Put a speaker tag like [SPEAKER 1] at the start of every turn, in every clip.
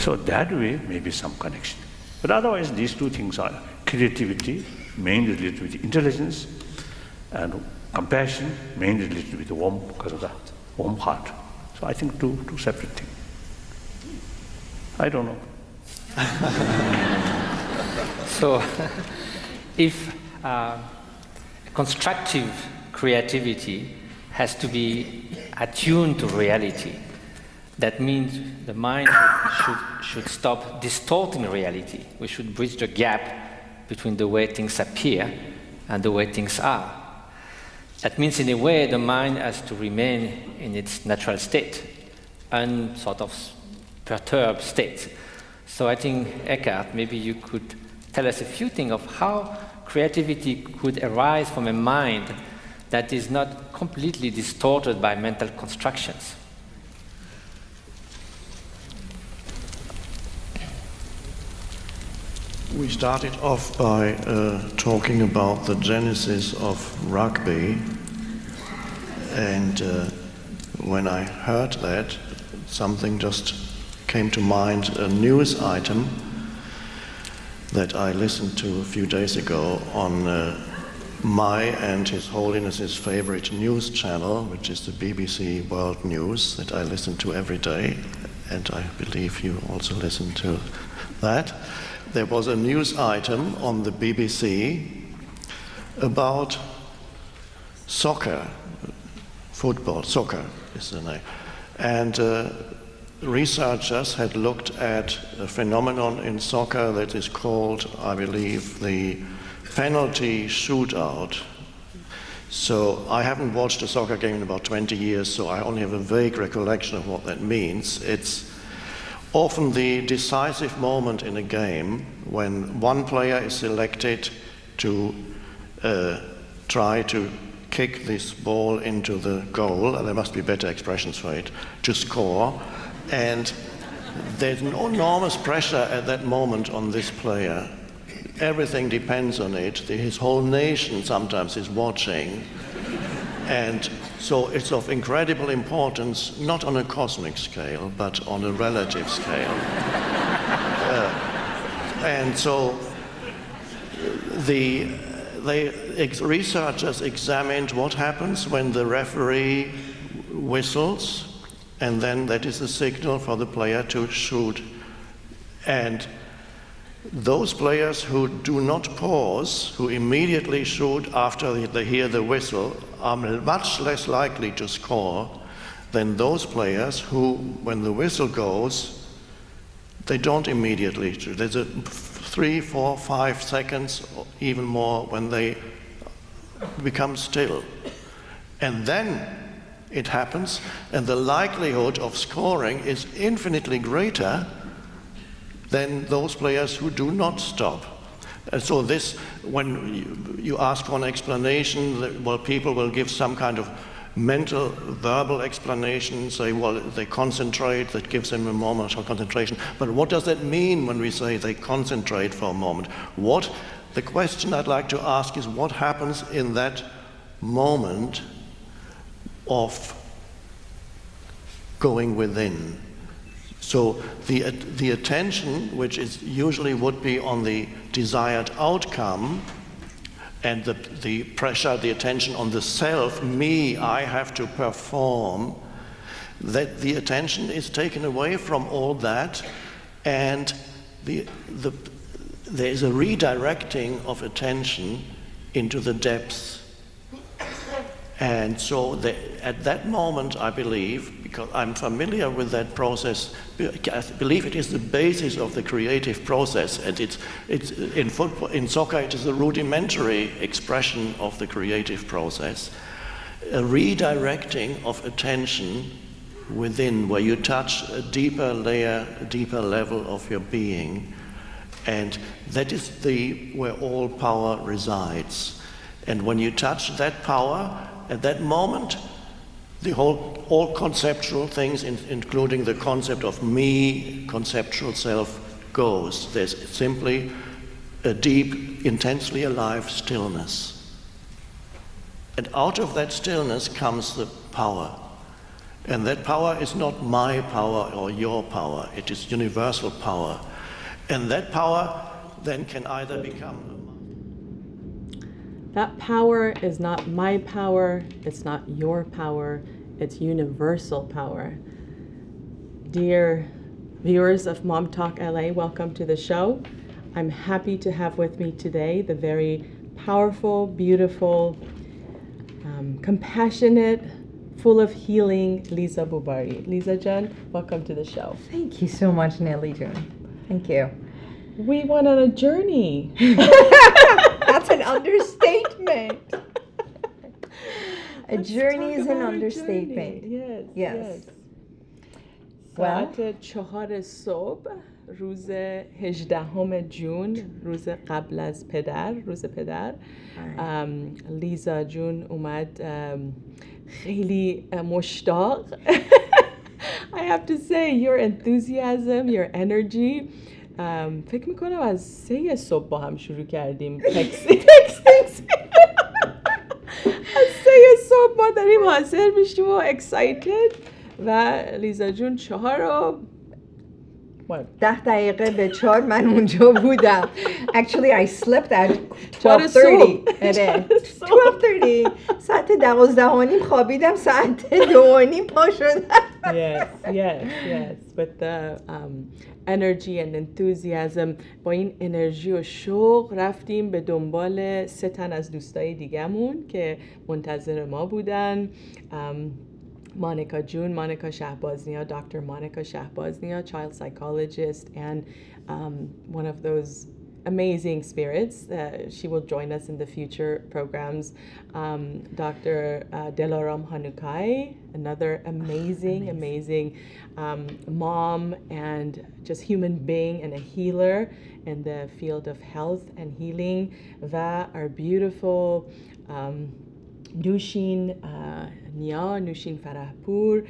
[SPEAKER 1] So that way, maybe some connection. But otherwise, these two things are creativity, mainly related with intelligence, and compassion, mainly related with the warm, because of the warm heart. So I think two separate things. I don't know.
[SPEAKER 2] So, if constructive creativity has to be attuned to reality, that means the mind should stop distorting reality. We should bridge the gap between the way things appear and the way things are. That means, in a way, the mind has to remain in its natural state, and sort of perturbed state. So I think, Eckhart, maybe you could tell us a few things of how creativity could arise from a mind that is not completely distorted by mental constructions.
[SPEAKER 3] We started off by talking about the genesis of rugby, and when I heard that, something just came to mind, a news item that I listened to a few days ago on my and His Holiness's favorite news channel, which is the BBC World News, that I listen to every day, and I believe you also listen to that. There was a news item on the BBC about soccer, football, soccer is the name. And researchers had looked at a phenomenon in soccer that is called, I believe, the penalty shootout. So I haven't watched a soccer game in about 20 years, so I only have a vague recollection of what that means. It's often the decisive moment in a game when one player is selected to try to kick this ball into the goal, and there must be better expressions for it, to score. And there's an enormous pressure at that moment on this player. Everything depends on it. His whole nation sometimes is watching. And so it's of incredible importance, not on a cosmic scale, but on a relative scale. And so researchers examined what happens when the referee whistles, and then that is a signal for the player to shoot. And those players who do not pause, who immediately shoot after they hear the whistle, are much less likely to score than those players who, when the whistle goes, they don't immediately shoot. There's a 3, 4, 5 seconds, or even more, when they become still. And then it happens, and the likelihood of scoring is infinitely greater than those players who do not stop. And so this, when you ask for an explanation, well, people will give some kind of mental, verbal explanation, say, well, they concentrate, that gives them a moment of concentration. But what does that mean when we say they concentrate for a moment? The question I'd like to ask is, what happens in that moment of going within? So the attention, which is usually would be on the desired outcome, and the pressure, the attention on the self, me, I have to perform, that the attention is taken away from all that, and there is a redirecting of attention into the depths. And so at that moment, I believe, because I'm familiar with that process, I believe it is the basis of the creative process, and it's in football, in soccer, it is a rudimentary expression of the creative process. A redirecting of attention within, where you touch a deeper layer, a deeper level of your being, and that is where all power resides. And when you touch that power, at that moment, all conceptual things, including the concept of me, conceptual self, goes. There's simply a deep, intensely alive stillness. And out of that stillness comes the power. And that power is not my power or your power, it is universal power. And that power then can either become...
[SPEAKER 4] That power is not my power, it's not your power, it's universal power. Dear viewers of MomTalk LA, welcome to the show. I'm happy to have with me today the very powerful, beautiful, compassionate, full of healing LizaBoubari. Liza Jan, welcome to the show.
[SPEAKER 5] Thank you so much, Nelly June. Thank you.
[SPEAKER 4] We went on a journey.
[SPEAKER 5] That's an understatement. A journey is an understatement.
[SPEAKER 4] Yes.
[SPEAKER 5] Yes.
[SPEAKER 4] ساعت 4 صبح روز 18 جون، روز قبل از روز پدر، لیزا جون اومد خیلی مشتاق. I have to say your enthusiasm, your energy. فکر میکنم از 3 صبح با هم شروع کردیم تکستینگ. از 3 صبح ما داریم حاضر میشیم و excited و لیزا جون 4 رو
[SPEAKER 5] 10 دقیقه به 4 من اونجا بودم. Actually I slept at 12:30. 12:30. ساعت 12:30 خوابیدم، ساعت 2:30 پا شدم.
[SPEAKER 4] Yes. With the energy and enthusiasm، با این انرژی و شوق رفتیم به دنبال 3 تن از دوستای دیگه‌مون که منتظر ما بودن. Monica June, Monica Shahbaznia, Dr. Monica Shahbaznia, child psychologist, and one of those amazing spirits. She will join us in the future programs. Dr. Dalailama Hanukai, another amazing mom and just human being and a healer in the field of health and healing. Va, our beautiful نوشین فرحپور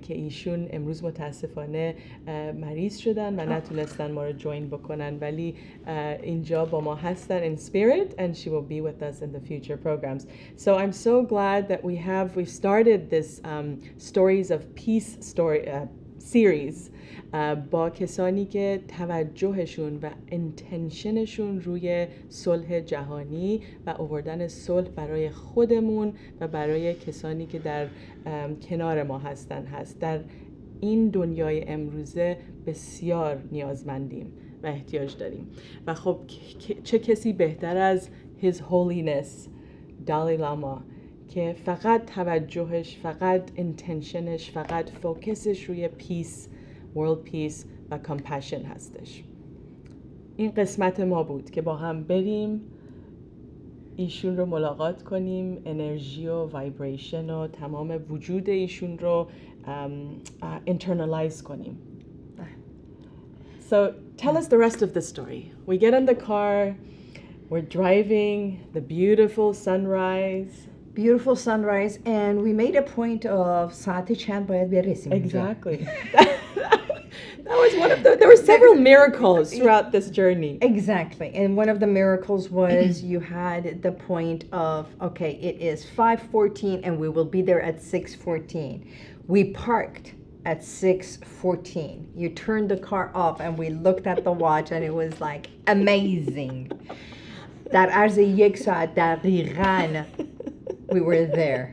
[SPEAKER 4] که ایشون امروز متاسفانه مریض شدن و نتونستن ما رو جوین بکنن، ولی اینجا با ما هستن in spirit and she will be with us in the future programs. So I'm so glad that we've started this stories of peace series با کسانی که توجهشون و انتنشنشون روی صلح جهانی و آوردن صلح برای خودمون و برای کسانی که در کنار ما هست. در این دنیای امروزه بسیار نیازمندیم و احتیاج داریم و خب چه کسی بهتر از His Holiness Dalailama که فقط توجهش، فقط انتنشنش، فقط فوکسش روی پیس، world peace و compassion هستش. این قسمت ما بود که با هم بریم ایشون رو ملاقات کنیم، انرژی و وایبریشن و تمام وجود ایشون رو internalize کنیم. So tell us the rest of the story. We get in the car, we're driving, the beautiful sunrise,
[SPEAKER 5] and we made a point of ساعت چند باید برسیم.
[SPEAKER 4] Exactly. That was one of there were several miracles throughout this journey.
[SPEAKER 5] Exactly. And one of the miracles was you had the point of, okay, it is 5:14 and we will be there at 6:14. We parked at 6:14. You turned the car off and we looked at the watch and it was like amazing. در عرض 1 ساعت دقیقاً we were there.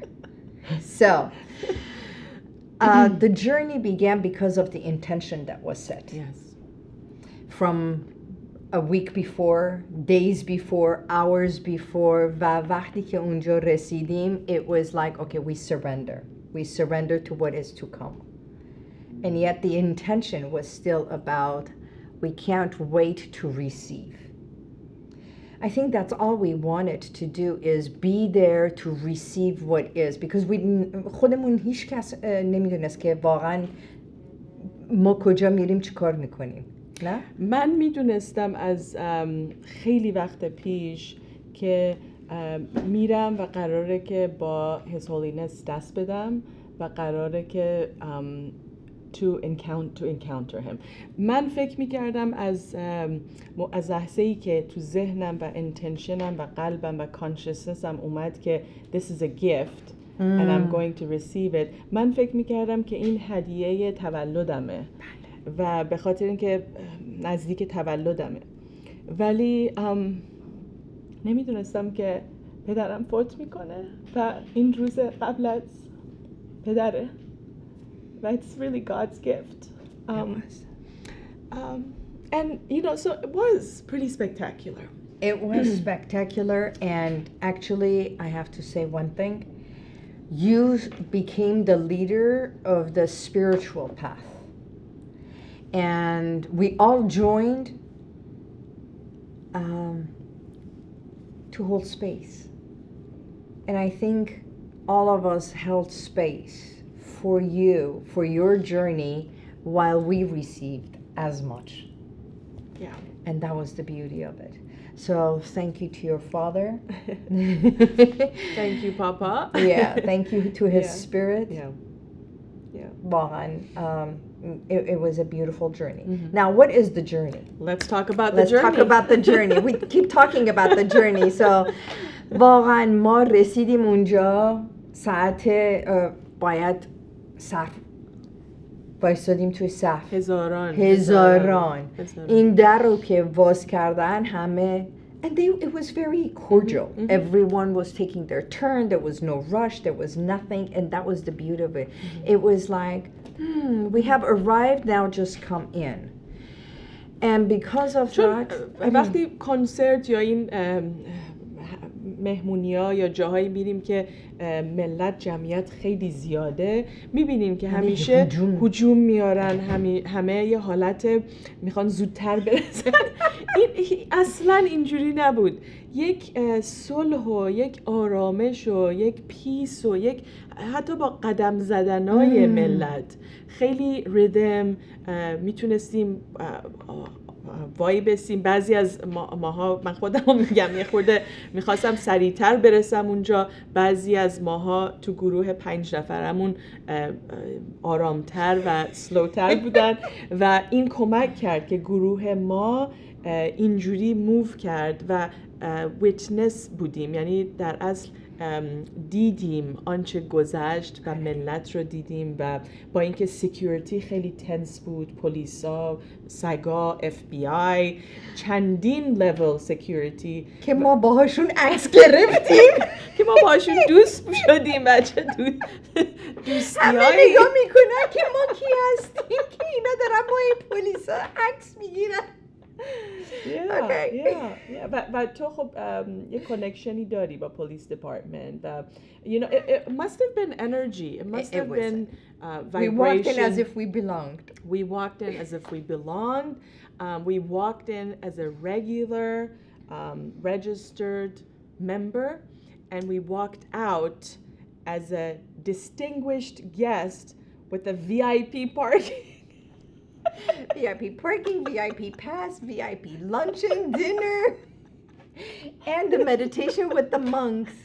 [SPEAKER 5] So the journey began because of the intention that was set.
[SPEAKER 4] Yes.
[SPEAKER 5] From a week before, days before, hours before, و وقتی که اونجا رسیدیم, it was like, okay, we surrender. We surrender to what is to come. And yet the intention was still about, we can't wait to receive. I think that's all we wanted to do is be there to receive what is, because خودمون هیچ کس نمیدونست که واقعا ما کجا میریم چی کار میکنیم. نه؟
[SPEAKER 4] من میدونستم از خیلی وقت پیش که میرم و قراره که با His Holiness دست بدم و قراره که to encounter him. من فکر میکردم از لحظه‌ای که تو ذهنم و انتنشنم و قلبم و کانشسنسم اومد که this is a gift and I'm going to receive it. من فکر میکردم که این هدیه تولدمه و به خاطر اینکه نزدیک تولدمه، ولی نمیدونستم که پدرم فوت میکنه و این روز قبل از پدره و it's really God's gift. And you know, so it was pretty spectacular.
[SPEAKER 5] It was spectacular, and actually I have to say one thing. You became the leader of the spiritual path. And we all joined to hold space. And I think all of us held space for you, for your journey, while we received as much.
[SPEAKER 4] Yeah.
[SPEAKER 5] And that was the beauty of it. So thank you to your father.
[SPEAKER 4] Thank you, Papa.
[SPEAKER 5] Yeah, thank you to his spirit.
[SPEAKER 4] Yeah.
[SPEAKER 5] واقعاً, it was a beautiful journey. Now, what is the journey?
[SPEAKER 4] Let's talk about the
[SPEAKER 5] Let's
[SPEAKER 4] journey.
[SPEAKER 5] talk about the journey. We keep talking about the journey. So واقعاً ما رسیدیم اونجا ساعت باید صف بایستادیم توی صف هزاران این در رو که باز کردن همه and it was very cordial. Everyone was taking their turn. There was no rush. There was nothing, and that was the beauty of it. It was like, we have arrived now. Just come in. And because of that,
[SPEAKER 4] وقتی کنسرت یا این مهمونی‌ها یا جاهایی میریم که ملت جمعیت خیلی زیاده، میبینیم که همیشه هجوم میارن، همه یه حالت میخوان زودتر برسن. این اصلا اینجوری نبود. یک صلح و یک آرامش و یک پیس و یک حتی با قدم زدنای ملت خیلی ریدم میتونستیم وای بسیم. بعضی از ماها، من خودم میگم یه خورده میخواستم سریعتر برسم اونجا، بعضی از ماها تو گروه 5 نفرمون آرامتر و سلوتر بودن و این کمک کرد که گروه ما اینجوری موو کرد و ویتنس بودیم، یعنی در اصل دیدیم آنچه گذشت و ملت رو دیدیم و با اینکه سکیوریتی خیلی تنس بود، پلیسا، سگا، FBI، چندین لول سکیوریتی
[SPEAKER 5] که ما باهاشون عکس گرفتیم
[SPEAKER 4] که ما باهاشون دوست شدیم. بچه دوستی
[SPEAKER 5] همه نگاه میکنن که ما کی هستیم که اینا دارن با این پلیسا عکس میگیرن.
[SPEAKER 4] و تو خب یه کانکشنی داری با پلیس دیپارتمنت و you know it must have been energy, it must have been vibration.
[SPEAKER 5] We walked in as if we belonged.
[SPEAKER 4] We walked in as if we belonged. We walked in as a regular registered member, and we walked out as a distinguished guest with a VIP parking.
[SPEAKER 5] VIP parking, VIP pass, VIP luncheon, dinner, and the meditation with the monks.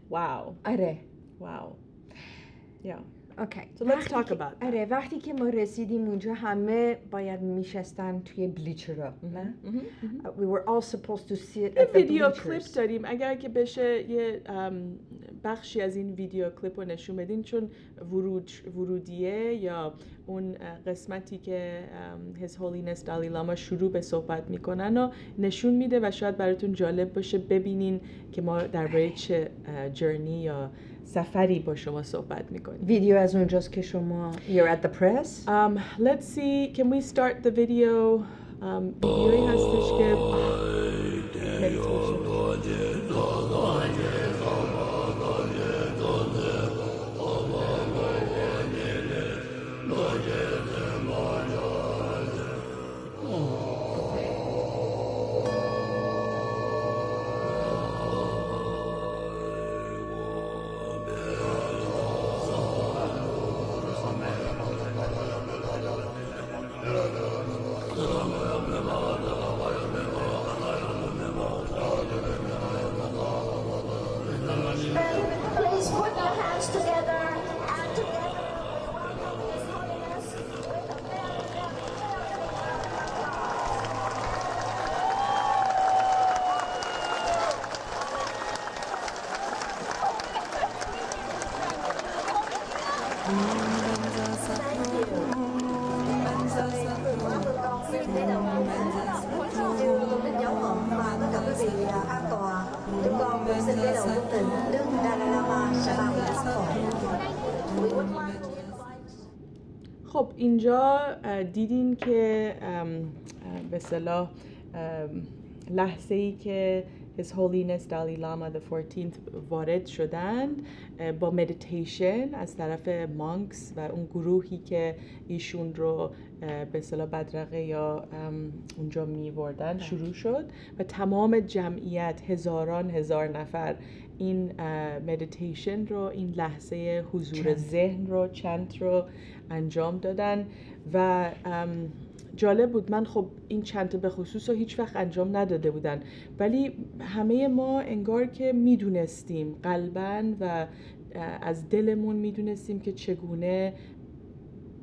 [SPEAKER 4] Wow.
[SPEAKER 5] آره.
[SPEAKER 4] Wow. Yeah.
[SPEAKER 5] Okay.
[SPEAKER 4] So let's talk about that.
[SPEAKER 5] آره، وقتی که ما رسیدیم اونجا همه باید میشستن توی بلیچرها، نه؟ We were all supposed to sit at the
[SPEAKER 4] ویدیو
[SPEAKER 5] bleachers.
[SPEAKER 4] کلیپ داریم، اگر که بشه یه بخشی از این ویدیو کلیپ رو نشون بدین، چون ورودیه یا اون قسمتی که His Holiness Dalailama شروع به صحبت میکنن و نشون میده و شاید براتون جالب باشه ببینین که ما درباره چه جرنی یا سفری با شما صحبت میکنیم.
[SPEAKER 5] ویدیو از اونجاست که شما you're at the press.
[SPEAKER 4] Let's see, can we start the video? ویدیویی هستش که meditation. خب اینجا دیدین که به اصطلاح لحظه‌ای که His Holiness Dalailama the 14th وارد شدند با مدیتیشن از طرف مانکس و اون گروهی که ایشون رو به اصطلاح بدرقه یا اونجا می‌بردن شروع شد و تمام جمعیت هزار نفر این مدیتیشن رو، این لحظه حضور ذهن رو، چنت رو انجام دادن و جالب بود. من خب این چنت به خصوص رو هیچ وقت انجام نداده بودن، ولی همه ما انگار که میدونستیم قلباً و از دلمون میدونستیم که چگونه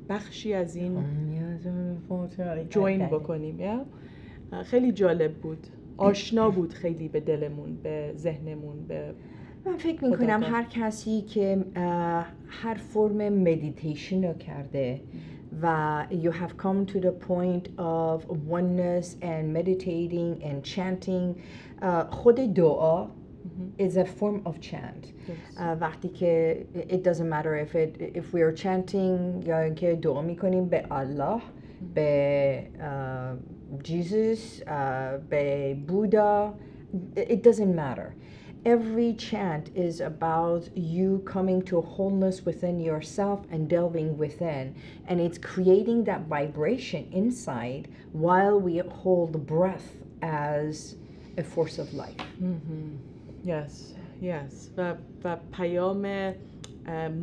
[SPEAKER 4] بخشی از این جوین بکنیم. یا خیلی جالب بود، آشنا بود خیلی به دلمون، به ذهنمون، به
[SPEAKER 5] من فکر میکنم هر کسی که هر فرم مدیتیشن رو کرده و you have come to the point of oneness and meditating and chanting, خود دعا is a form of chant. وقتی که it doesn't matter if we are chanting یا اینکه دعا میکنیم به الله، به Jesus, به بودا, it doesn't matter. Every chant is about you coming to wholeness within yourself and delving within. And it's creating that vibration inside while we hold breath as a force of life.
[SPEAKER 4] Yes. و پیام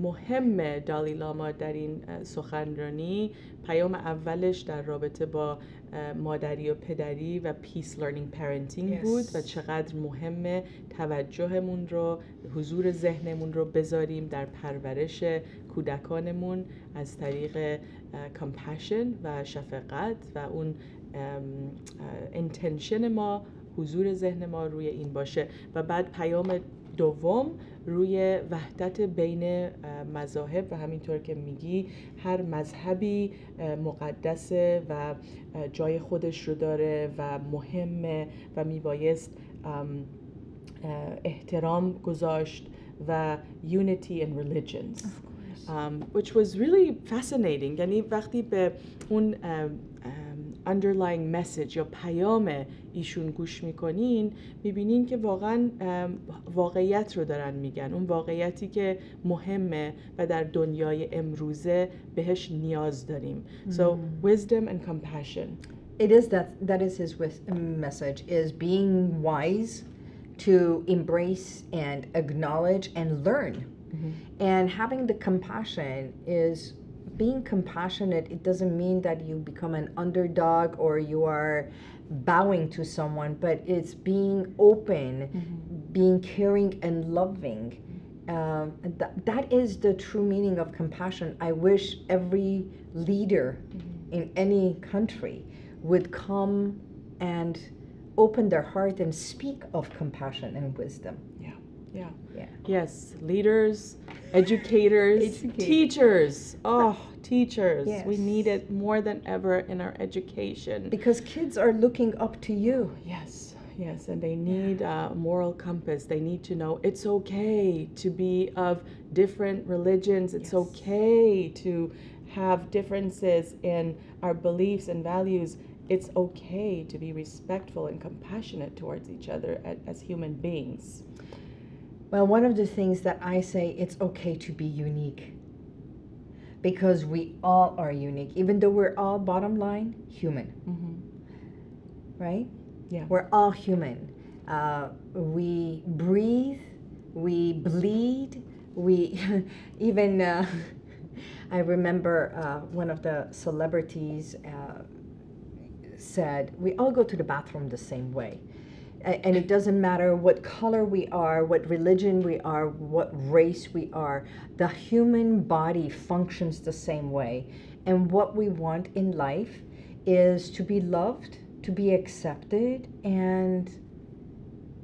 [SPEAKER 4] مهم دالیلاما در این سخنرانی، پیام اولش در رابطه با مادری و پدری و PeaceLearning parenting بود و چقدر مهمه توجهمون رو، حضور ذهنمون رو بذاریم در پرورش کودکانمون از طریق compassion و شفقت و اون intention ما، حضور ذهن ما روی این باشه. و بعد پیام دوم روی وحدت بین مذاهب و همینطور که میگی هر مذهبی مقدسه و جای خودش رو داره و مهمه و میبایست احترام گذاشت و unity in religions, which was really fascinating. یعنی وقتی به اون underlying message یا پیام ایشون گوش میکنین میبینین که واقعا واقعیت رو دارن میگن، اون واقعیتی که مهمه و در دنیای امروزه بهش نیاز داریم. So wisdom and compassion.
[SPEAKER 5] It is that is his message, is being wise to embrace and acknowledge and learn. And having the compassion is being compassionate. It doesn't mean that you become an underdog or you are bowing to someone, but it's being open, being caring and loving. That is the true meaning of compassion. I wish every leader in any country would come and open their heart and speak of compassion and wisdom.
[SPEAKER 4] Yeah. Yes, leaders, educators, teachers. Oh, teachers. Yes. We need it more than ever in our education.
[SPEAKER 5] Because kids are looking up to you.
[SPEAKER 4] Yes, and they need a moral compass. They need to know it's okay to be of different religions. It's okay to have differences in our beliefs and values. It's okay to be respectful and compassionate towards each other as human beings.
[SPEAKER 5] Well, one of the things that I say, it's okay to be unique. Because we all are unique. Even though we're all, bottom line, human. Right?
[SPEAKER 4] Yeah.
[SPEAKER 5] We're all human. We breathe, we bleed, we even, I remember one of the celebrities said, we all go to the bathroom the same way. And it doesn't matter what color we are, what religion we are, what race we are, the human body functions the same way. And what we want in life is to be loved, to be accepted, and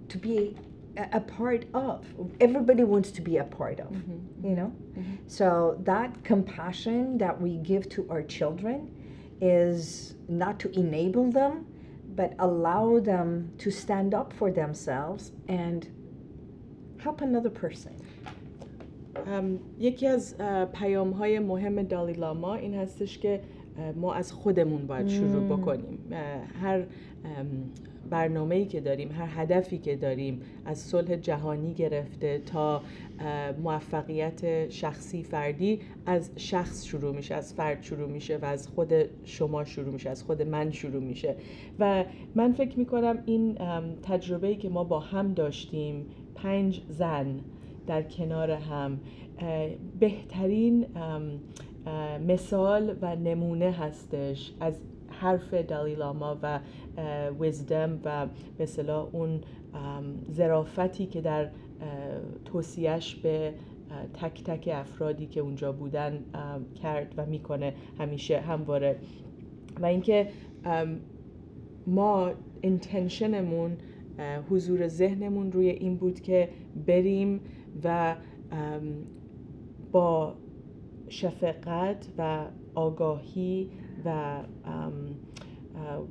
[SPEAKER 5] to be a part of. Everybody wants to be a part of, you know? So that compassion that we give to our children is not to enable them, but allow them to stand up for themselves and help another person.
[SPEAKER 4] یکی از پیام‌های مهم دالای لاما این هستش که ما از خودمون باید شروع بکنیم. هر برنامه‌ای که داریم، هر هدفی که داریم، از صلح جهانی گرفته تا موفقیت شخصی فردی، از شخص شروع میشه، از فرد شروع میشه و از خود شما شروع میشه، از خود من شروع میشه. و من فکر میکنم این تجربه‌ای که ما با هم داشتیم، 5 زن در کنار هم، بهترین مثال و نمونه هستش از حرف دالای لاما و ویزدم و به اصطلاح اون ظرافتی که در توصیهش به تک تک افرادی که اونجا بودن کرد و میکنه همیشه همواره. و اینکه ما اینتنشنمون، حضور ذهنمون روی این بود که بریم و با شفقت و آگاهی و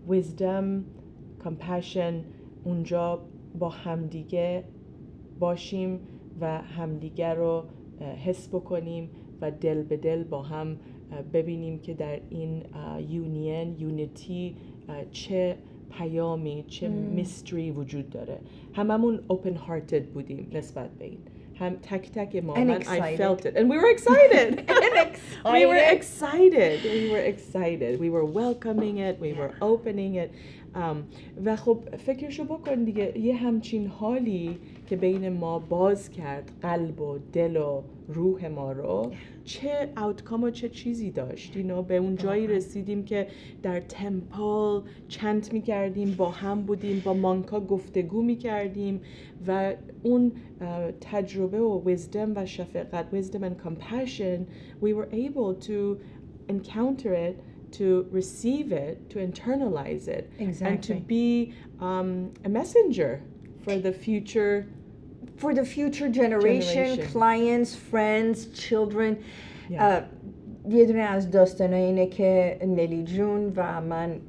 [SPEAKER 4] wisdom, compassion اونجا با همدیگه باشیم و همدیگه رو حس بکنیم و دل به دل با هم ببینیم که در این یونیتی چه پیامی، چه میستری وجود داره. هممون open hearted بودیم نسبت به این. هم تک تک ما. I felt it and we were excited. We were excited. We were welcoming it. We were opening it. و خب فکرشو بکن دیگه، یه همچین حالی که بین ما باز کرد قلب و دل و روح ما رو، چه آوتکام و چه چیزی داشت. به اون جایی رسیدیم که در تمپل چنت میکردیم، با هم بودیم، با مانکا گفتگو میکردیم و اون تجربه و wisdom و شفقت، wisdom and compassion, we were able to encounter it, to receive it, to internalize it, and to be a messenger for the future
[SPEAKER 5] generation, clients, friends, children. یه دونه از داستانای اینه که نلی جون و من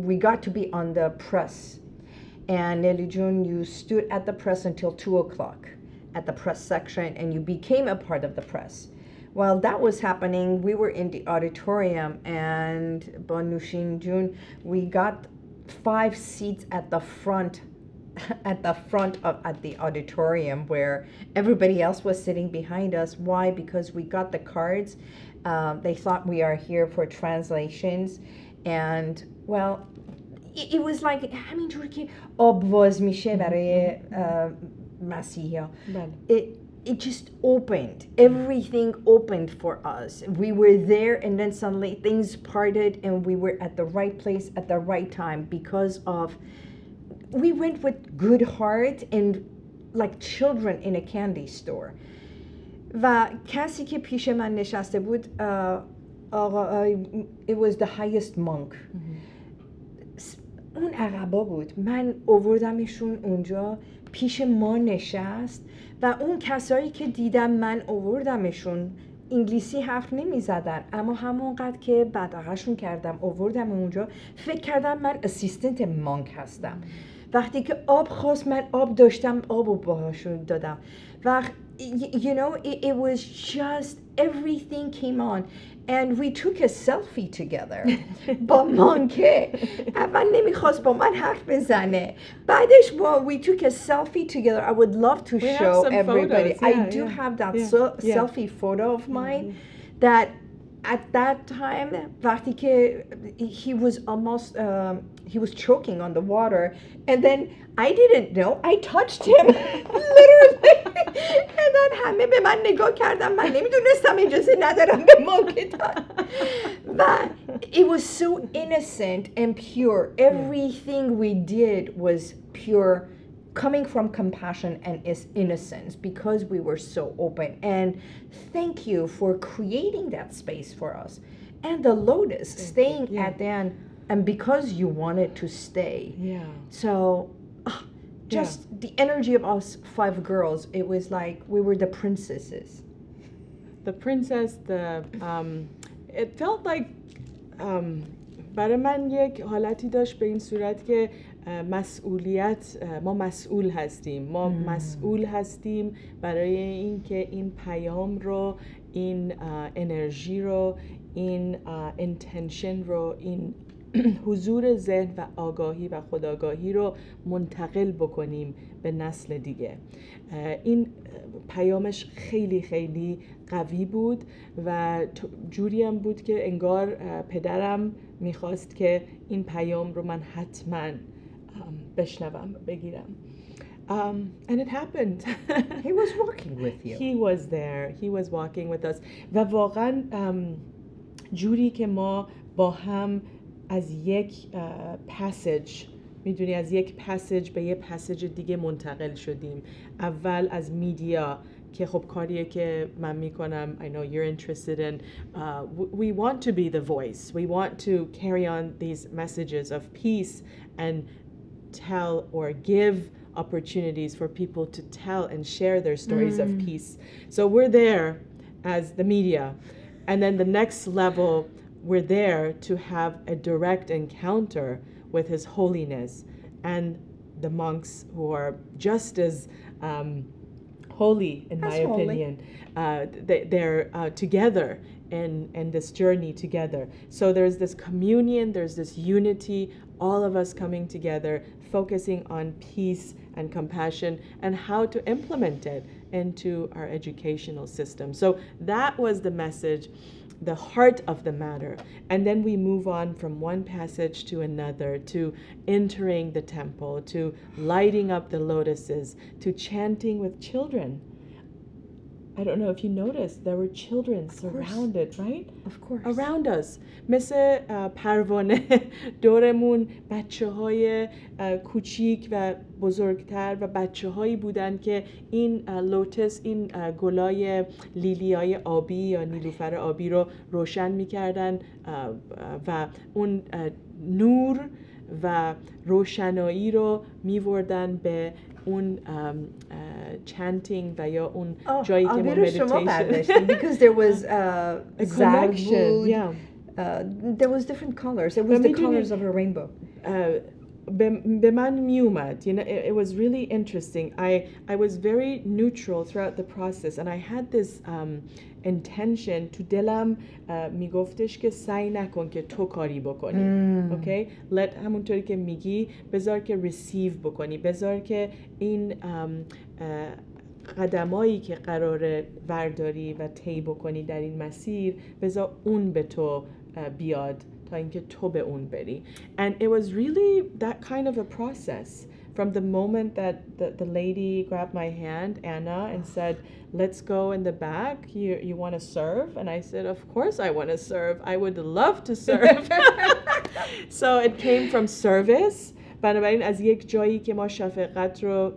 [SPEAKER 5] we got to be on the press, and Nelly June, you stood at the press until 2:00 at the press section, and you became a part of the press. While that was happening, we were in the auditorium, and Nushin June, we got 5 seats at the front at the auditorium where everybody else was sitting behind us. Why? Because we got the cards. They thought we are here for translations, and well, it was like همینجور که آب باز میشه برای مسیحا. It just opened. Everything opened for us. We were there, and then suddenly things parted, and we were at the right place at the right time because of we went with good heart and like children in a candy store. و کسی که پیش من نشسته بود it was the highest monk. اون عقبا بود. من آوردمشون اونجا، پیش ما نشست و اون کسایی که دیدم من آوردمشون انگلیسی حرف نمی زدن، اما همونقدر که بداغشون کردم آوردم اونجا، فکر کردم من اسیستنت مانک هستم. وقتی که آب خواست، من آب داشتم، آبو باهاشون دادم. و you know, it was just everything came on, and we took a selfie together. با مانکه اول نمیخواست با من حرف بزنه، بعدش we took a selfie together. I would love to show everybody. I do have that selfie photo of mine that at that time, وقتی که he was almost he was choking on the water, and then I didn't know, I touched him literally, and then همه به من نگاه کردم، من نمیدونستم اجازه ندارم به مانکه داد. But it was so innocent and pure. Everything we did was pure, coming from compassion and innocence, because we were so open. And thank you for creating that space for us. And the Lotus staying at the end, and because you wanted to stay. So just the energy of us 5 girls, it was like we were the princesses.
[SPEAKER 4] The princess, it felt like برای من یک حالتی داشت به این صورت که ما مسئول هستیم. ما مسئول هستیم برای اینکه این پیام رو، این انرژی رو، این اینتنشن رو، این حضور ذهن و آگاهی و خودآگاهی رو منتقل بکنیم به نسل دیگه. این پیامش خیلی خیلی قوی بود و جوری هم بود که انگار پدرم میخواست که این پیام رو من حتما بشنوم، بگیرم. And it happened.
[SPEAKER 5] He was walking with you.
[SPEAKER 4] He was there. He was walking with us. و واقعا جوری که ما با هم از یک پسیج، میدونی، از یک پسیج به یک پسیج دیگه منتقل شدیم. اول از میدیا که خب کاریه که من میکنم. I know you're interested in. We want to be the voice. We want to carry on these messages of peace and tell or give opportunities for people to tell and share their stories of peace. So we're there as the media. And then the next level, we're there to have a direct encounter with His Holiness and the monks who are just as holy, in my opinion. They're together in this journey together. So there's this communion, there's this unity, all of us coming together, focusing on peace and compassion and how to implement it into our educational system. So that was the message, the heart of the matter. And then we move on from one passage to another, to entering the temple, to lighting up the lotuses, to chanting with children. I don't know if you noticed, there were children surrounded, right?
[SPEAKER 5] Of course.
[SPEAKER 4] Around us. مثل پروانه دورمون بچه های کوچیک و بزرگتر و بچه هایی بودن که این لوتس، این گلای لیلیای آبی یا نیلوفر آبی رو روشن میکردن و اون نور و روشنایی رو میوردن به اون chanting و یا اون جایی که ما meditation.
[SPEAKER 5] Because there was
[SPEAKER 4] a connection. Yeah.
[SPEAKER 5] There was different colors. It was the colors of a rainbow.
[SPEAKER 4] به من میومد. You know, it was really interesting. I was very neutral throughout the process and I had this intention. تو دلم میگفتش که سعی نکن که تو کاری بکنی. Okay? همونطوری که میگی بذار که receive بکنی. بذار که این قدمایی که قراره ورداری و طی بکنی در این مسیر، بذار اون به تو بیاد تا اینکه تو به اون بری. And it was really that kind of a process. From the moment that the lady grabbed my hand, Anna, and said, let's go in the back, you want to serve? And I said, of course I want to serve. I would love to serve. So it came from service. بنابراین از یک جایی که ما شفقت رو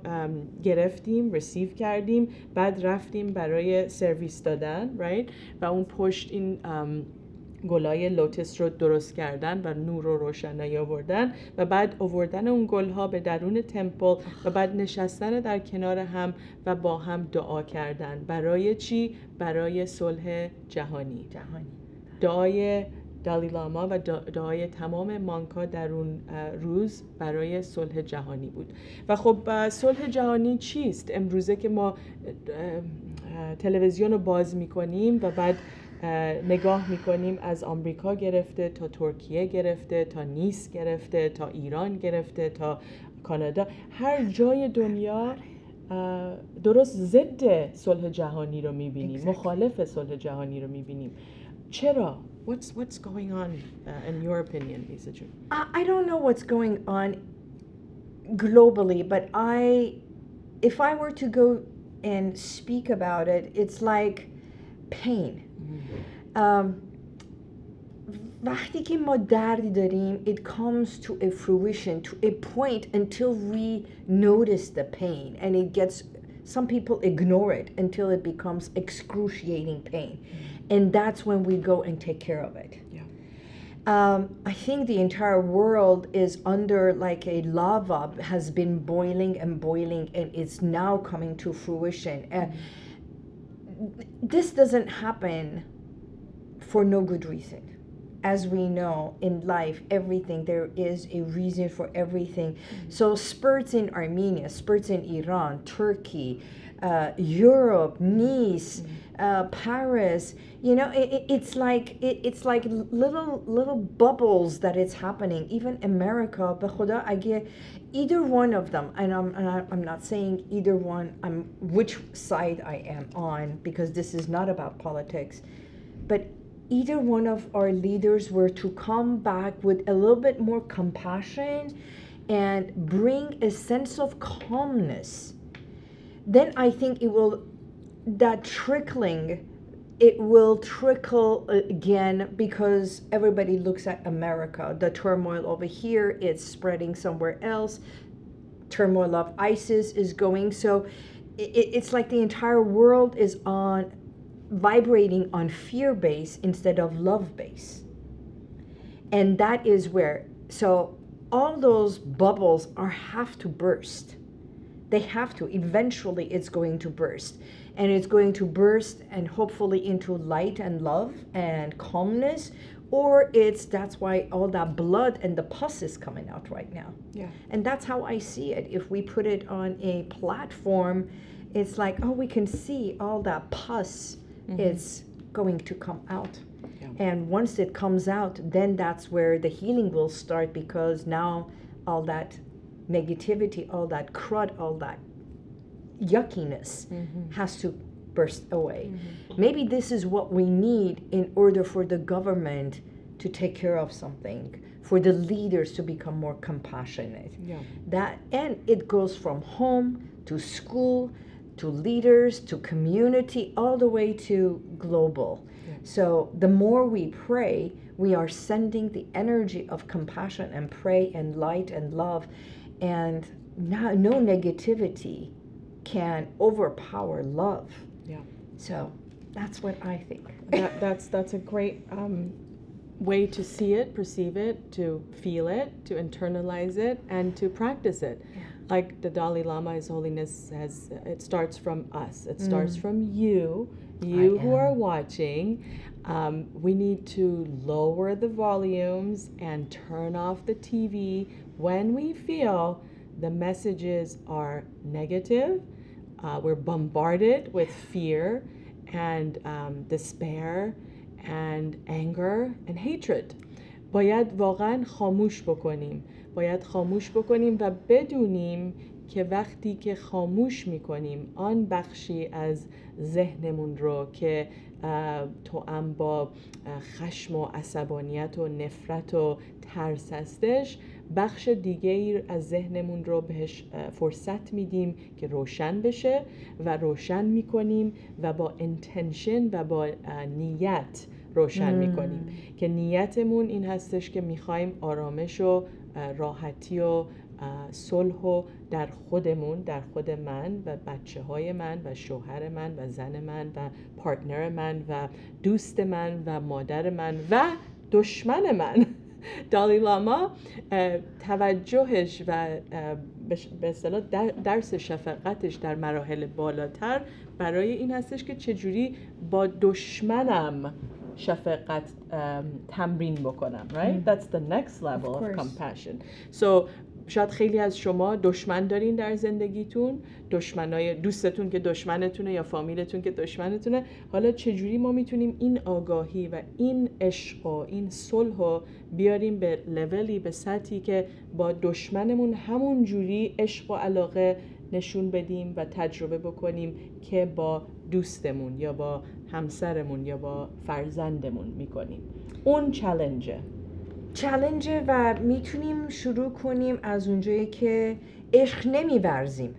[SPEAKER 4] گرفتیم، ریسیو کردیم، بعد رفتیم برای سرویس دادن، right? و اون پشت این گلای لوتس رو درست کردن و نور رو روشنایی آوردن و بعد آوردن اون گلها به درون تمپل و بعد نشستن در کنار هم و با هم دعا کردن. برای چی؟ برای صلح جهانی. دعای دالیلاما و دعای تمام مانکا در اون روز برای صلح جهانی بود. و خب صلح جهانی چیست؟ امروزه که ما تلویزیون رو باز میکنیم و بعد نگاه میکنیم از آمریکا گرفته تا ترکیه گرفته تا نیس گرفته تا ایران گرفته تا کانادا، هر جای دنیا درست ضد صلح جهانی رو میبینیم، مخالف صلح جهانی رو میبینیم. چرا؟ What's going on in your opinion, Liza June?
[SPEAKER 5] I don't know what's going on globally, but if I were to go and speak about it, it's like pain. وقتی که ما دردی داریم, it comes to a fruition, to a point until we notice the pain, and it gets, some people ignore it until it becomes excruciating pain. And that's when we go and take care of it. Yeah. I think the entire world is under like a lava, has been boiling and boiling, and it's now coming to fruition. This doesn't happen for no good reason. as we know in life, everything, there is a reason for everything. So spurts in Armenia, spurts in Iran, Turkey, Europe, Nice, Paris, you know, it's like little bubbles that it's happening. Even America, be khuda aghe either one of them, and I'm not saying either one, which side I am on, because this is not about politics, but either one of our leaders were to come back with a little bit more compassion and bring a sense of calmness, then I think it will trickle again, because everybody looks at America. The turmoil over here, it's spreading somewhere else. Turmoil of ISIS is going. So it's like the entire world is vibrating on fear base instead of love base. And that is where, so all those bubbles have to burst. They have to. Eventually it's going to burst. And it's going to burst and hopefully into light and love and calmness, or that's why all that blood and the pus is coming out right now.
[SPEAKER 4] Yeah.
[SPEAKER 5] And that's how I see it. If we put it on a platform, it's like, oh, we can see all that pus is going to come out.
[SPEAKER 4] Yeah.
[SPEAKER 5] And once it comes out, then that's where the healing will start, because now all that negativity, all that crud, all that yuckiness has to burst away. Maybe this is what we need in order for the government to take care of something, for the leaders to become more compassionate.
[SPEAKER 4] Yeah.
[SPEAKER 5] And it goes from home to school to leaders to community, all the way to global.
[SPEAKER 4] Yeah.
[SPEAKER 5] So the more we pray, we are sending the energy of compassion and pray and light and love, and no negativity can overpower love.
[SPEAKER 4] Yeah.
[SPEAKER 5] So that's what I think.
[SPEAKER 4] That's a great way to see it, perceive it, to feel it, to internalize it, and to practice it.
[SPEAKER 5] Yeah.
[SPEAKER 4] Like the Dalailama, His Holiness says, it starts from us. It starts from you who are watching. We need to lower the volumes and turn off the TV when we feel the messages are negative. We're bombarded with fear and despair and anger and hatred. باید واقعا خاموش بکنیم. باید خاموش بکنیم و بدونیم که وقتی که خاموش میکنیم آن بخشی از ذهنمون رو که توأم با خشم و عصبانیت و نفرت و ترس هستش، بخش دیگه از ذهنمون رو بهش فرصت میدیم که روشن بشه و روشن میکنیم و با انتنشن و با نیت روشن میکنیم که نیتمون این هستش که میخوایم آرامش و راحتی و صلح و در خودمون، در خود من و بچه های من و شوهر من و زن من و پارتنر من و دوست من و مادر من و دشمن من. دالیلاما توجهش و به اصطلاح درس شفقتش در مراحل بالاتر برای این هستش که چجوری با دشمنم شفقت تمرین بکنم. Right? That's the next level of compassion. So شاید خیلی از شما دشمن دارین در زندگیتون، دشمنای دوستتون که دشمنتونه یا فامیلتون که دشمنتونه. حالا چجوری ما میتونیم این آگاهی و این عشق و این صلح رو بیاریم به لولی، به سطحی که با دشمنمون همون جوری عشق و علاقه نشون بدیم و تجربه بکنیم که با دوستمون یا با همسرمون یا با فرزندمون میکنیم. اون چالنجه و میتونیم شروع کنیم از اونجایی که عشق نمیورزیم.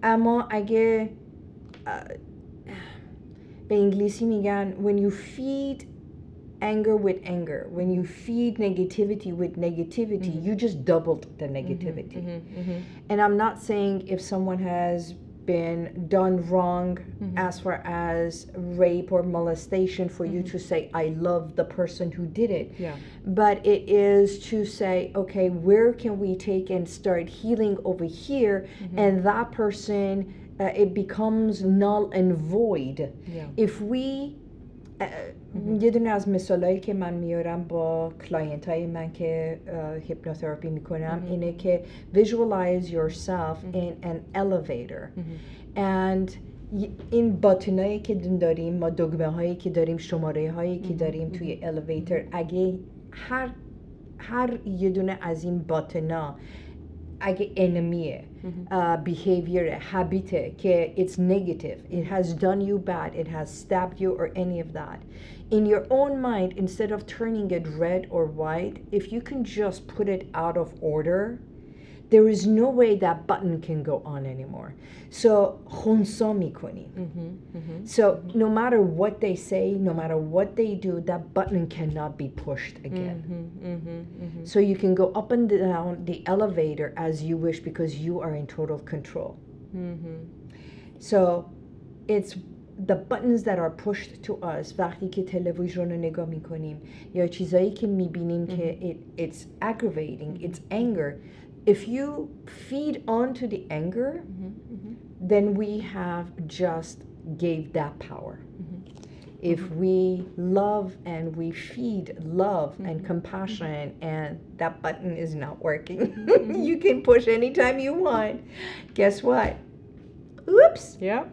[SPEAKER 4] اما اگه به انگلیسی میگن when you feed anger with anger, when you feed negativity with negativity, you just doubled the negativity. And I'm not saying if someone has been done wrong as far as rape or molestation for you to say, I love the person who did it. Yeah.
[SPEAKER 5] But it is to say, okay, where can we take and start healing over here? And that person, it becomes null and void.
[SPEAKER 4] Yeah.
[SPEAKER 5] If we یه دونه از مثالایی که من میارم با کلاینت های من که هیپنوتراپی میکنم اینه که visualize yourself in an elevator and این باتنایی که داریم، ما دگمه هایی که داریم، شماره هایی که داریم توی elevator، اگه هر یه دونه از این باتنا اگه انمیه behavior habit که it's negative, it has done you bad, it has stabbed you or any of that, in your own mind, instead of turning it red or white, if you can just put it out of order, there is no way that button can go on anymore. So khunsa میکنیم. So no matter what they say, no matter what they do, that button cannot be pushed again. So you can go up and down the elevator as you wish because you are in total control. So it's the buttons that are pushed to us وقتی که تلویزیون رو نگاه میکنیم یا چیزایی که میبینیم که it's aggravating, it's anger. If you feed onto the anger, then we have just gave that power. If we love and we feed love and compassion and that button is not working, you can push anytime you want. Guess what? Oops.
[SPEAKER 4] Yeah.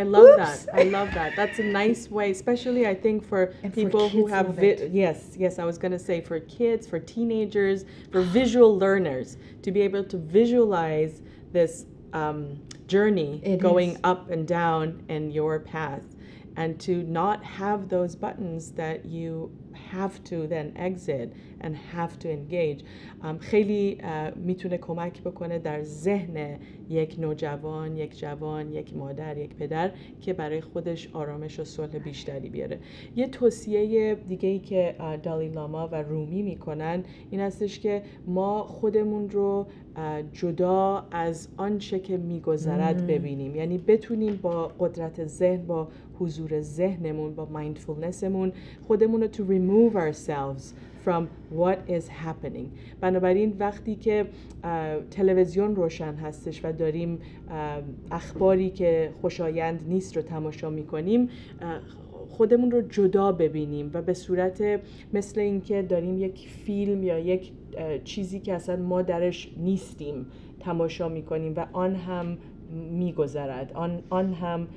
[SPEAKER 4] I love
[SPEAKER 5] Oops.
[SPEAKER 4] that. I love that. That's a nice way, especially I think for
[SPEAKER 5] And for
[SPEAKER 4] people who
[SPEAKER 5] kids
[SPEAKER 4] have
[SPEAKER 5] love it.
[SPEAKER 4] yes, I was going to say for kids, for teenagers, for visual learners to be able to visualize this journey going up and down in your path and to not have those buttons that you have to then exit and have to engage. خیلی میتونه کمک بکنه در ذهن یک نوجوان، یک جوان، یک مادر، یک پدر که برای خودش آرامش و صلح بیشتری بیاره. یه توصیه دیگه‌ای که دالی لاما و رومی میکنن این هستش که ما خودمون رو جدا از آنچه که میگذرد ببینیم، یعنی بتونیم با قدرت ذهن، با حضور ذهنمون، با مایندفولنسمون خودمون رو to remove ourselves from what is happening. بنابراین وقتی که تلویزیون روشن هستش و داریم اخباری که خوشایند نیست رو تماشا میکنیم، خودمون رو جدا ببینیم و به صورت مثل اینکه داریم یک فیلم یا یک چیزی که اصلا ما درش نیستیم تماشا میکنیم و آن هم میگذرد، آن هم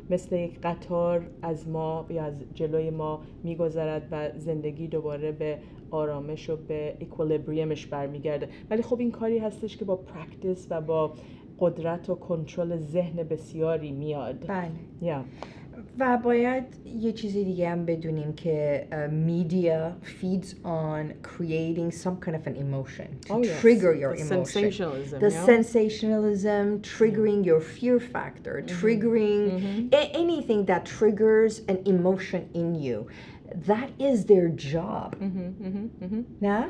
[SPEAKER 4] مثل یک قطار از ما یا از جلوی ما میگذرد و زندگی دوباره به آرامش و به اکویلیبریمش برمیگرده. ولی خب این کاری هستش که با پرکتیس و با قدرت و کنترل ذهن بسیاری میاد.
[SPEAKER 5] بله. و باید یه چیز دیگه هم بدونیم که media feeds on creating some kind of an emotion to trigger your emotion.
[SPEAKER 4] Sensationalism.
[SPEAKER 5] The sensationalism, triggering your fear factor, triggering anything that triggers an emotion in you. That is their job. نه؟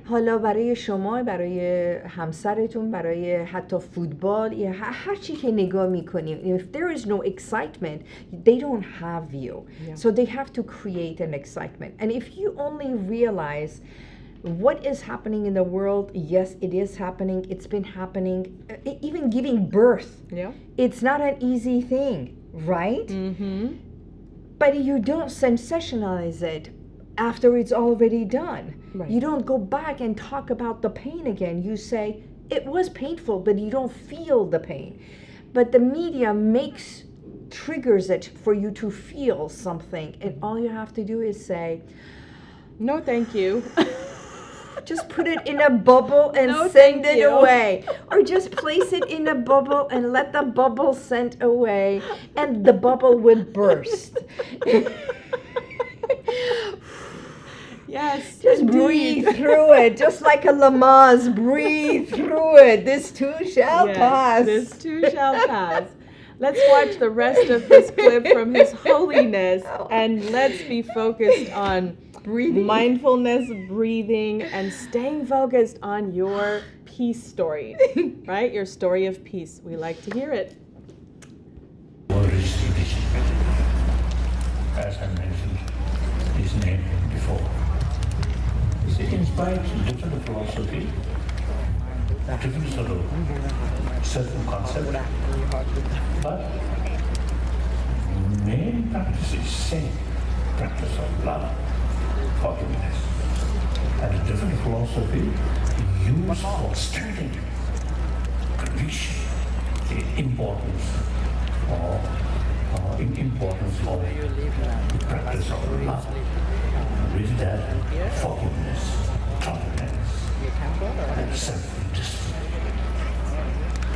[SPEAKER 5] حالا برای شما، برای همسرتون، برای حتی فوتبال یا هر چی که نگاه میکنیم, if there is no excitement, they don't have you. So they have to create an excitement. And if you only realize what is happening in the world, yes, it is happening, it's been happening, even giving birth, it's not an easy thing, right? But you don't sensationalize it after it's already done. Right. You don't go back and talk about the pain again. You say, it was painful, but you don't feel the pain. But the media triggers it for you to feel something. And all you have to do is say,
[SPEAKER 4] no, thank you.
[SPEAKER 5] Just put it in a bubble and send it away. Or just place it in a bubble and let the bubble send away. And the bubble will burst.
[SPEAKER 4] Yes.
[SPEAKER 5] Just breathe through it. Just like a Lamaze. Breathe through it. This too shall pass.
[SPEAKER 4] This too shall pass. Let's watch the rest of this clip from His Holiness and let's be focused on breathing. Mindfulness, breathing, and staying focused on your peace story, right? Your story of peace. We like to hear it.
[SPEAKER 1] As I mentioned his name before. It inspires different philosophy, different sort of certain concept, but main practice is same. practice of love, forgiveness. And a different philosophy used for strengthening conviction, the importance of the practice of love. With that, forgiveness, tolerance, and self-discipline,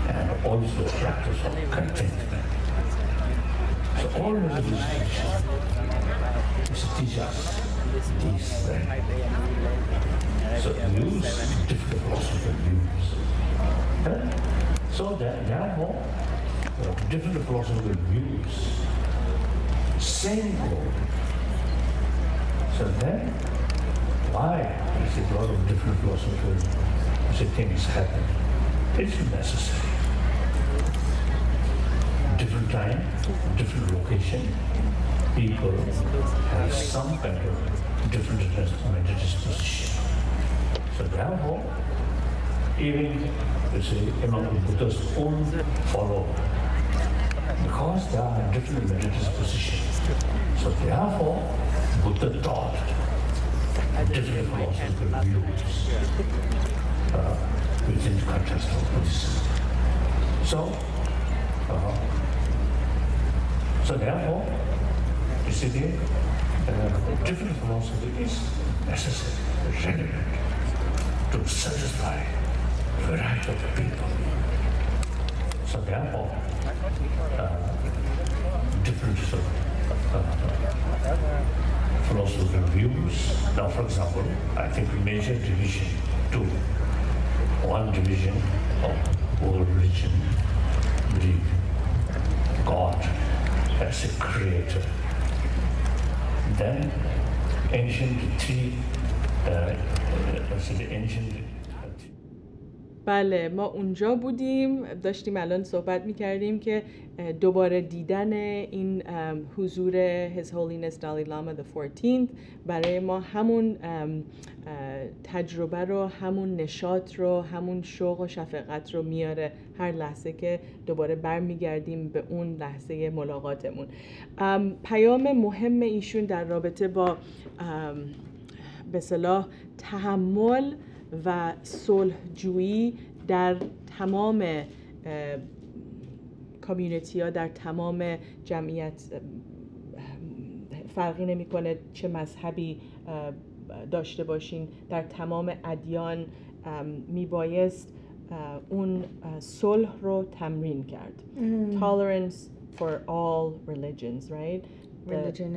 [SPEAKER 1] and also the practice of contentment. So all of these teach us these things. So use different philosophical views. So therefore, different philosophical views, same goal. So then, why is it a lot of different philosophical things happen? It's necessary. Different time, different location, people have some kind of different mental disposition. So therefore, even among the Buddha's own followers, because there are different mental dispositions, so therefore Buddha taught different philosophical views within the context of Buddhism. So therefore, you see different philosophy is necessary, relevant to satisfy the variety of the people. So therefore, different philosophical views. Now, for example, I think major division two. One division of world religion, believe God as a creator. Then ancient three, the ancient.
[SPEAKER 4] بله ما اونجا بودیم داشتیم الان صحبت میکردیم که دوباره دیدن این حضور His Holiness Dalailama the 14th برای ما همون تجربه رو، همون نشاط رو، همون شوق و شفقت رو میاره هر لحظه که دوباره برمیگردیم به اون لحظه ملاقاتمون. پیام مهم ایشون در رابطه با به اصطلاح تحمل و صلح‌جویی در تمام کامیونیتی ها، در تمام جمعیت فرقی نمی‌کنه چه مذهبی داشته باشین، در تمام ادیان میبایست اون صلح رو تمرین کرد. Tolerance for all religions, right? Religion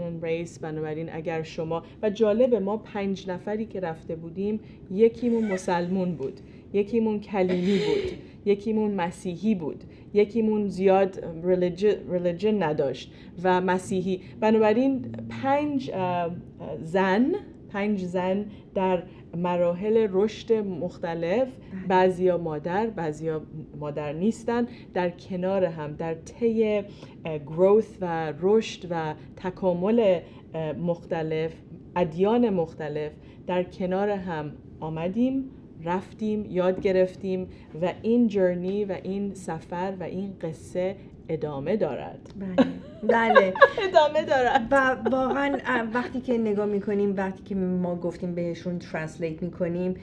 [SPEAKER 4] and race. بنابراین اگر شما و جالبه ما 5 نفری که رفته بودیم یکیمون مسلمون بود، یکیمون کلیمی بود، یکیمون مسیحی بود، یکیمون زیاد religion نداشت و مسیحی. بنابراین 5 زن در مراحل رشد مختلف، بعضیا مادر نیستن، در کنار هم در طی growth و رشد و تکامل مختلف، ادیان مختلف در کنار هم آمدیم، رفتیم، یاد گرفتیم و این جرنی و این سفر و این قصه ادامه دارد.
[SPEAKER 5] بله
[SPEAKER 4] ادامه دارد.
[SPEAKER 5] و واقعا وقتی که نگاه میکنیم، وقتی که ما گفتیم بهشون ترنسلیت میکنیم،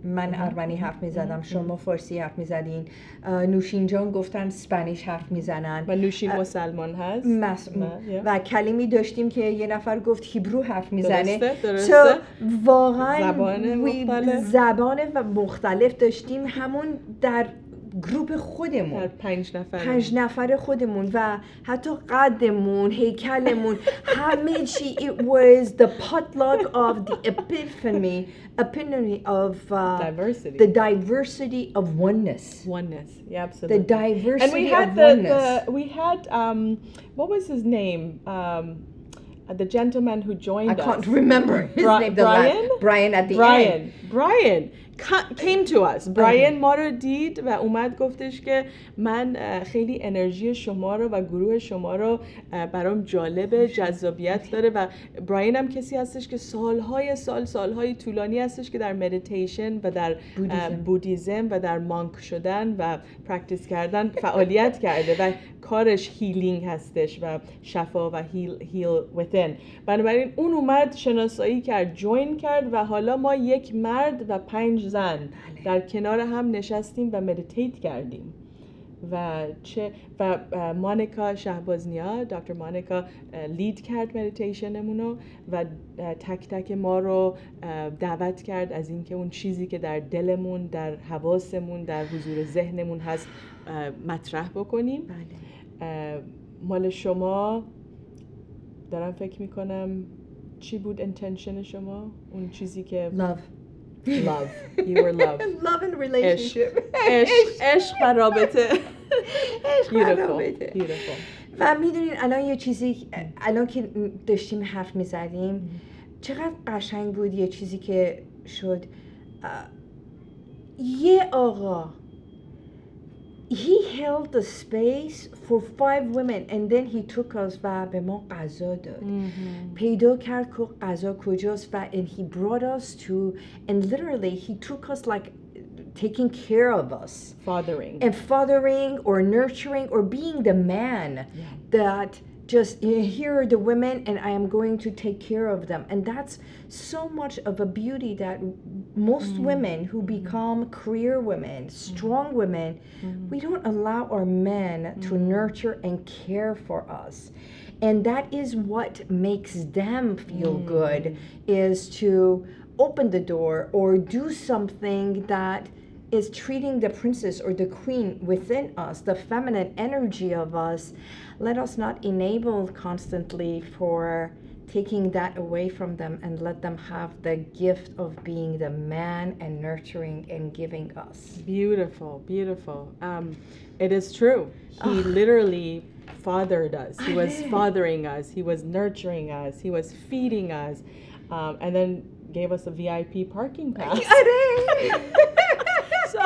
[SPEAKER 5] من ارمنی حرف میزدم، شما فارسی حرف میزدین، نوشین جان گفتن اسپانیش حرف میزنن و
[SPEAKER 4] نوشین مسلمان هست
[SPEAKER 5] و کلیمی داشتیم که یه نفر گفت هیبرو حرف میزنه.
[SPEAKER 4] درسته.
[SPEAKER 5] واقعا
[SPEAKER 4] زبان
[SPEAKER 5] مختلف داشتیم، همون در گروپ خودمون،
[SPEAKER 4] در
[SPEAKER 5] 5 نفر خودمون و حتی قدمون، هیکلمون، همه چی. It was the potluck of the epiphany of
[SPEAKER 4] diversity.
[SPEAKER 5] The diversity of oneness.
[SPEAKER 4] Yeah, absolutely.
[SPEAKER 5] The diversity
[SPEAKER 4] and we had
[SPEAKER 5] of oneness.
[SPEAKER 4] We had what was his name? The gentleman who joined us.
[SPEAKER 5] I can't remember his name.
[SPEAKER 4] Brian?
[SPEAKER 5] Brian at the end.
[SPEAKER 4] Brian. came to us. براین ما رو دید و اومد گفتش که من خیلی انرژی شما رو و گروه شما رو برام جالبه، جذابیت داره. و براین هم کسی هستش که سالهای طولانی هستش که در مدیتیشن و در بودیزم و در مانک شدن و پرکتیس کردن فعالیت کرده و کارش هیلینگ هستش و شفا و هیل within. بنابراین اون اومد شناسایی کرد، جوین کرد و حالا ما یک مرد و 5 زن در کنار هم نشستیم و مدیتیت کردیم. و مانیکا شهبازنیا، دکتر مانیکا لید کرد مدیتیشنمونو و تک تک ما رو دعوت کرد از اینکه اون چیزی که در دلمون، در حواسمون، در حضور ذهنمون هست مطرح بکنیم. مال شما دارم فکر میکنم چی بود intention شما؟ اون چیزی که
[SPEAKER 5] love.
[SPEAKER 4] You were love.
[SPEAKER 5] Love and relationship.
[SPEAKER 4] عشق و رابطه.
[SPEAKER 5] Beautiful.
[SPEAKER 4] Beautiful.
[SPEAKER 5] و میدونین الان یه چیزی، الان که داشتیم حرف میزدیم چقدر قشنگ بود یه چیزی که شد. یه آقا he held the space for 5 women and then he took us و به ما غذا داد. پیدا کرد که غذا کجاست و and he brought us to and literally he took us like taking care of us. Fathering or nurturing or being the man that just here are the women and I am going to take care of them. And that's so much of a beauty that most women who become career women, strong women, we don't allow our men to nurture and care for us. And that is what makes them feel good, is to open the door or do something that is treating the princess or the queen within us, the feminine energy of us. Let us not enable constantly for taking that away from them and let them have the gift of being the man and nurturing and giving us.
[SPEAKER 4] Beautiful. It is true. He literally fathered us. He was fathering us. He was nurturing us. He was feeding us. And then gave us a VIP parking pass. So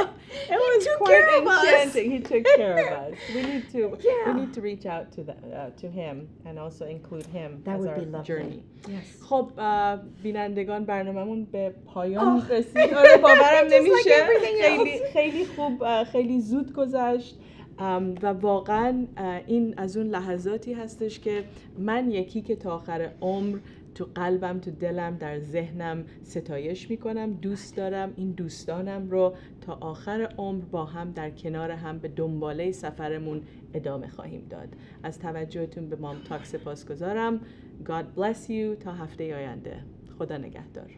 [SPEAKER 4] it was quite enchanting. He took care of us. We need to reach out to him and also include him
[SPEAKER 5] that
[SPEAKER 4] as
[SPEAKER 5] would
[SPEAKER 4] our
[SPEAKER 5] be lovely.
[SPEAKER 4] journey.
[SPEAKER 5] Yes.
[SPEAKER 4] خب بینندگان برنامه‌مون به پایان رسید. آره باورم نمیشه. خیلی خوب، خیلی زود گذشت. و واقعا این از اون لحظاتی هستش که من یکی که تا آخر عمر تو قلبم، تو دلم، در ذهنم ستایش میکنم، دوست دارم. این دوستانم رو تا آخر عمر با هم در کنار هم به دنباله سفرمون ادامه خواهیم داد. از توجهتون به مام تاک سپاسگزارم. God bless you. تا هفته آینده. خدا نگهدار.